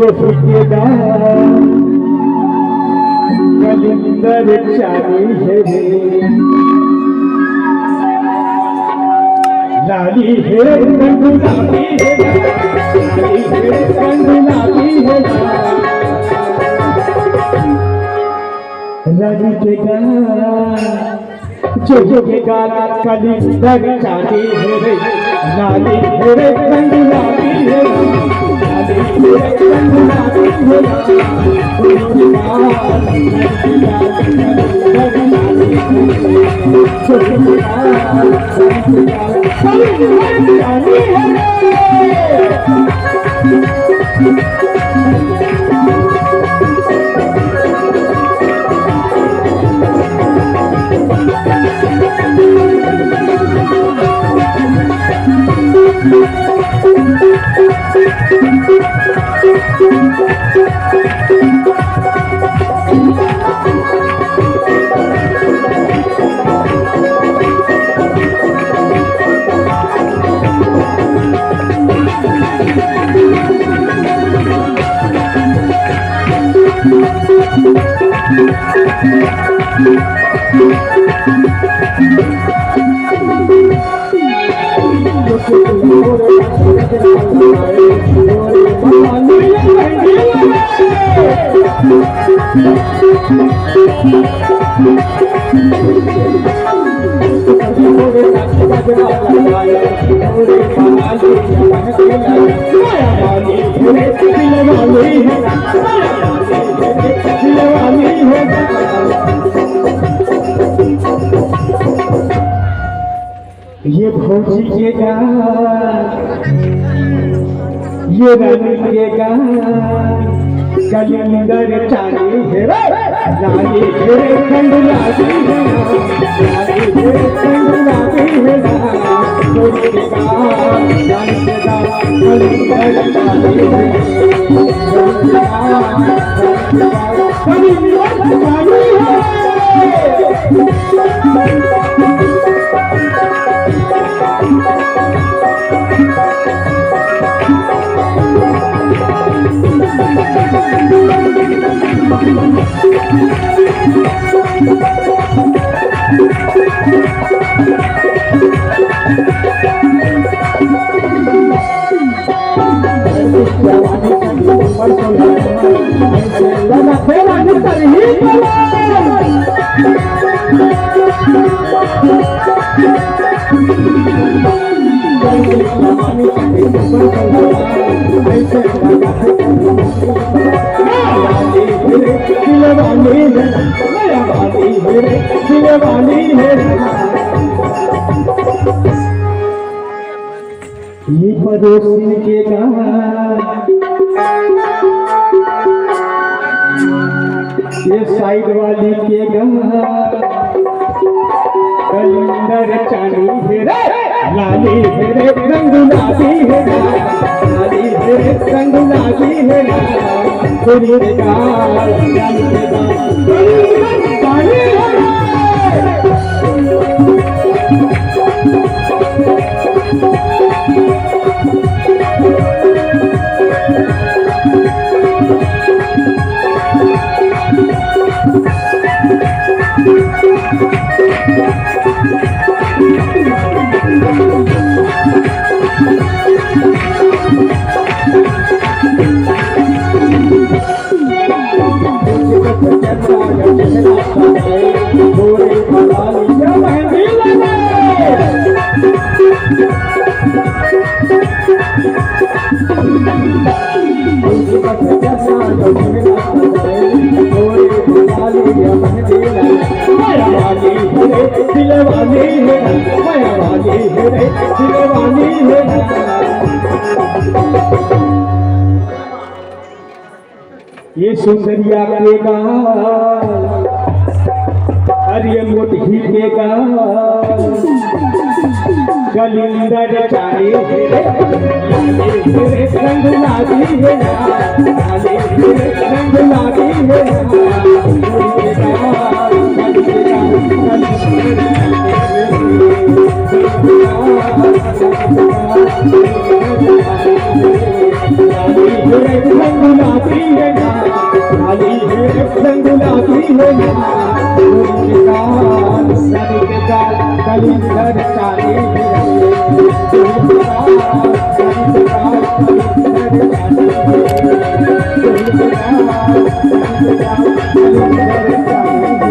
जो फीकेगा कलिंदर चारी है लाली है रंग गुलाबी है लाली है रंग गुलाबी है लाली के जो के गाला कलिंदर चारी है लाली है रंग गुलाबी है लाली है रंग गुलाबी ये भौजी के गान ये रानी के गान कलिंदर चारी है लाली है रंग गुलाबी है लाली है रंग गुलाबी है भौजी के गान रानी के गान कलिंदर चारी है भौजी के गान कलिंदर चारी है ये पड़ोसी के ये साइड वाली के कलिंदर चानी है लाली है रंग गुलाबी है लाली है रंग गुलाबी है पूरी ये सुंदरिया के गाल अरे मोटी के गाल कलिंदर चारी रंग गुलाबी है रंग गुलाबी है है ना, काली है रंग गुलाबी है ना, गोरी के गाल सनी के गाल कली दर काली है, गोरी के गाल सनी के गाल कली दर काली है, गोरी के गाल सनी के गाल कली दर काली है।